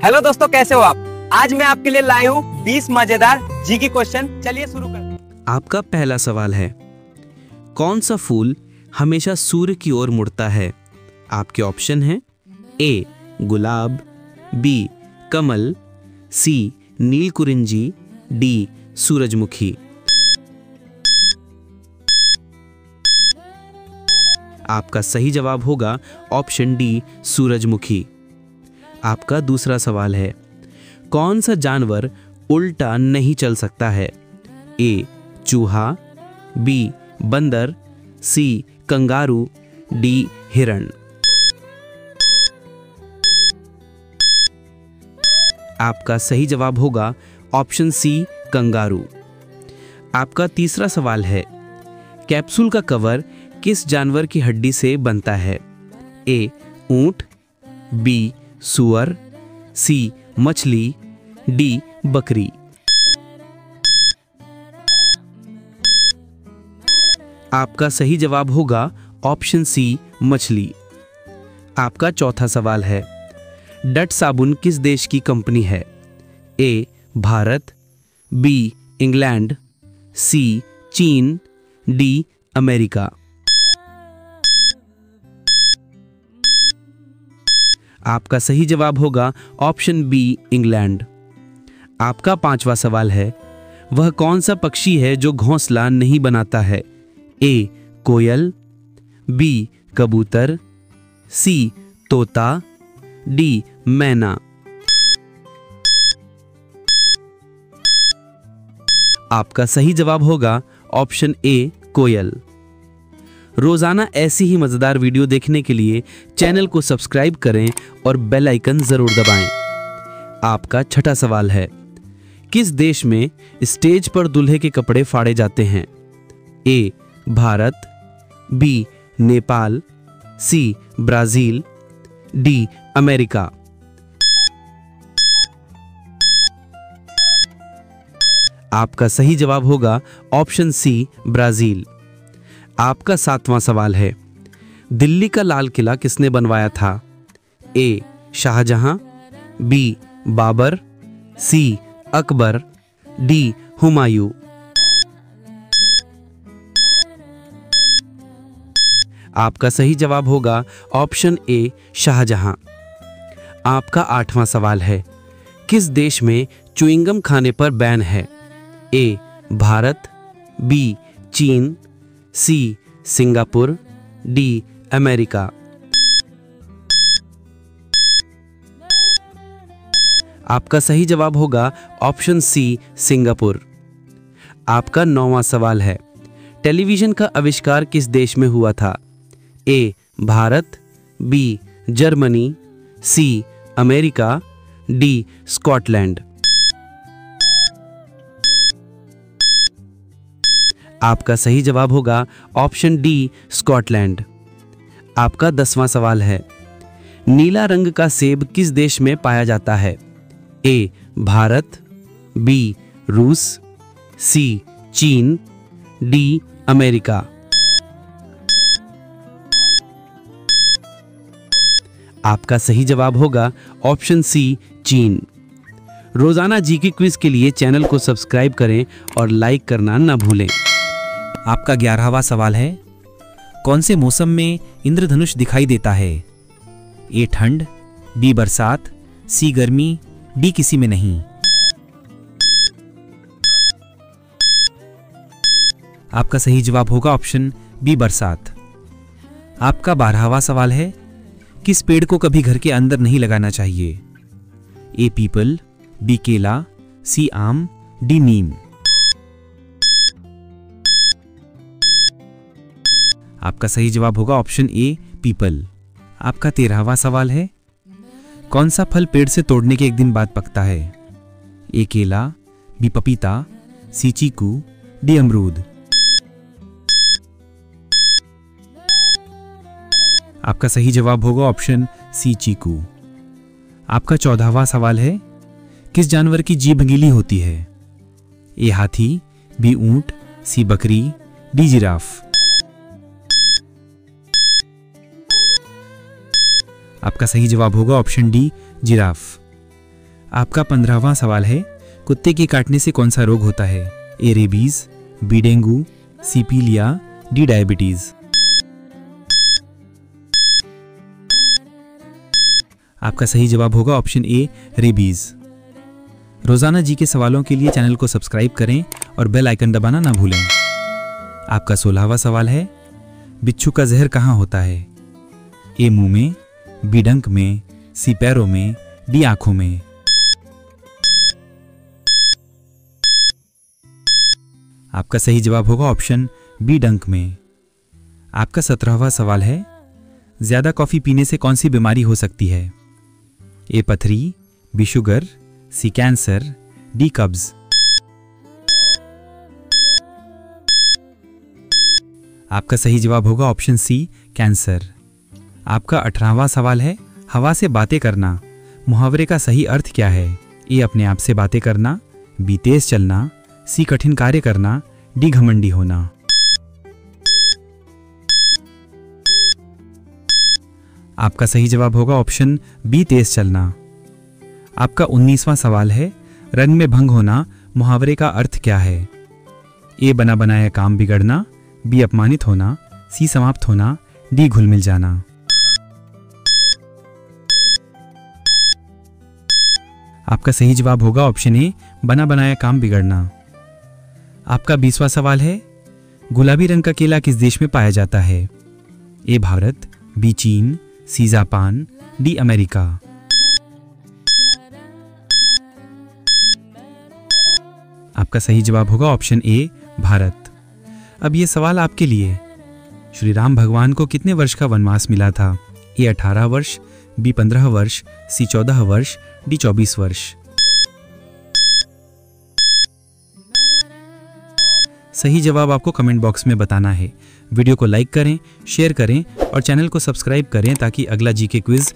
Hello दोस्तों, कैसे हो आप। आज मैं आपके लिए लाया हूँ 20 मजेदार जीके क्वेश्चन। चलिए शुरू करते। आपका पहला सवाल है, कौन सा फूल हमेशा सूर्य की ओर मुड़ता है? आपके ऑप्शन हैं ए गुलाब, बी कमल, सी नीलकुरिंजी, डी सूरजमुखी। आपका सही जवाब होगा ऑप्शन डी सूरजमुखी। आपका दूसरा सवाल है, कौन सा जानवर उल्टा नहीं चल सकता है? ए चूहा, बी बंदर, सी कंगारू, डी हिरण। आपका सही जवाब होगा ऑप्शन सी कंगारू। आपका तीसरा सवाल है, कैप्सूल का कवर किस जानवर की हड्डी से बनता है? ए ऊंट, बी सुअर, सी मछली, डी बकरी। आपका सही जवाब होगा ऑप्शन सी मछली। आपका चौथा सवाल है, डट साबुन किस देश की कंपनी है? ए भारत, बी इंग्लैंड, सी चीन, डी अमेरिका। आपका सही जवाब होगा ऑप्शन बी इंग्लैंड। आपका पांचवा सवाल है, वह कौन सा पक्षी है जो घोंसला नहीं बनाता है? ए कोयल, बी कबूतर, सी तोता, डी मैना। आपका सही जवाब होगा ऑप्शन ए कोयल। रोजाना ऐसी ही मजेदार वीडियो देखने के लिए चैनल को सब्सक्राइब करें और बेल आइकन जरूर दबाएं। आपका छठा सवाल है, किस देश में स्टेज पर दूल्हे के कपड़े फाड़े जाते हैं? A Bharat, B Nepal, C Brazil, D America. आपका सही जवाब होगा ऑप्शन सी ब्राजील। आपका सातवां सवाल है, दिल्ली का लाल किला किसने बनवाया था? ए शाहजहां, बी बाबर, सी अकबर, डी हुमायूं। आपका सही जवाब होगा ऑप्शन ए शाहजहां। आपका आठवां सवाल है, किस देश में च्युइंगम खाने पर बैन है? ए भारत, बी चीन, सी सिंगापुर, डी अमेरिका। आपका सही जवाब होगा ऑप्शन सी सिंगापुर। आपका नौवां सवाल है, टेलीविजन का आविष्कार किस देश में हुआ था? A Bharat, B Germany, C America, D Scotland. आपका सही जवाब होगा ऑप्शन डी स्कॉटलैंड। आपका 10वां सवाल है, नीला रंग का सेब किस देश में पाया जाता है? ए भारत, बी रूस, सी चीन, डी अमेरिका। आपका सही जवाब होगा ऑप्शन सी चीन। रोजाना जीके क्विज के लिए चैनल को सब्सक्राइब करें और लाइक करना न भूलें। आपका 11वां सवाल है, कौन से मौसम में इंद्रधनुष दिखाई देता है? ए ठंड, बी बरसात, सी गर्मी, डी किसी में नहीं। आपका सही जवाब होगा ऑप्शन बी बरसात। आपका 12वां सवाल है, किस पेड़ को कभी घर के अंदर नहीं लगाना चाहिए? ए पीपल, बी केला, सी आम, डी नीम। आपका सही जवाब होगा ऑप्शन ए पीपल। आपका 13वां सवाल है, कौन सा फल पेड़ से तोड़ने के एक दिन बाद पकता है? ए केला, बी पपीता, सी चीकू, डी अमरूद। आपका सही जवाब होगा ऑप्शन सी चीकू। आपका 14वां सवाल है, किस जानवर की जीभ गीली होती है? ए हाथी, बी ऊंट, सी बकरी, डी जिराफ। आपका सही जवाब होगा ऑप्शन डी जिराफ। आपका 15वां सवाल है, कुत्ते के काटने से कौन सा रोग होता है? ए रेबीज, बी डेंगू, सी पीलिया, डी डायबिटीज। आपका सही जवाब होगा ऑप्शन ए रेबीज। रोजाना जी के सवालों के लिए चैनल को सब्सक्राइब करें और बेल आइकन दबाना ना भूलें। आपका 16वां सवाल है, बिच्छू का जहर कहाँ होता है? ए मुंह में, बी डंक में, सी पैरों में, डी आंखों में। आपका सही जवाब होगा ऑप्शन बी डंक में। आपका 17वां सवाल है, ज्यादा कॉफी पीने से कौन सी बीमारी हो सकती है? ए पथरी, बी शुगर, सी कैंसर, डी कब्ज। आपका सही जवाब होगा ऑप्शन सी कैंसर। आपका 18वां सवाल है, हवा से बातें करना मुहावरे का सही अर्थ क्या है? ए अपने आप से बातें करना, बी तेज चलना, सी कठिन कार्य करना, डी घमंडी होना। आपका सही जवाब होगा ऑप्शन बी तेज चलना। आपका 19वां सवाल है, रंग में भंग होना मुहावरे का अर्थ क्या है? ए बना बनाया काम बिगड़ना, बी अपमानित होना, सी समाप्त होना, डी घुल मिल जाना। आपका सही जवाब होगा ऑप्शन ए बना बनाया काम बिगड़ना। आपका 20वां सवाल है, गुलाबी रंग का केला किस देश में पाया जाता है? ए भारत, बी चीन, सी जापान, डी अमेरिका। आपका सही जवाब होगा ऑप्शन ए भारत। अब ये सवाल आपके लिए, श्री राम भगवान को कितने वर्ष का वनवास मिला था? ए 18 वर्ष, बी 15 वर्ष, सी 14 वर्ष, डी 24 वर्ष। सही जवाब आपको कमेंट बॉक्स में बताना है। वीडियो को लाइक करें, शेयर करें और चैनल को सब्सक्राइब करें ताकि अगला जीके क्विज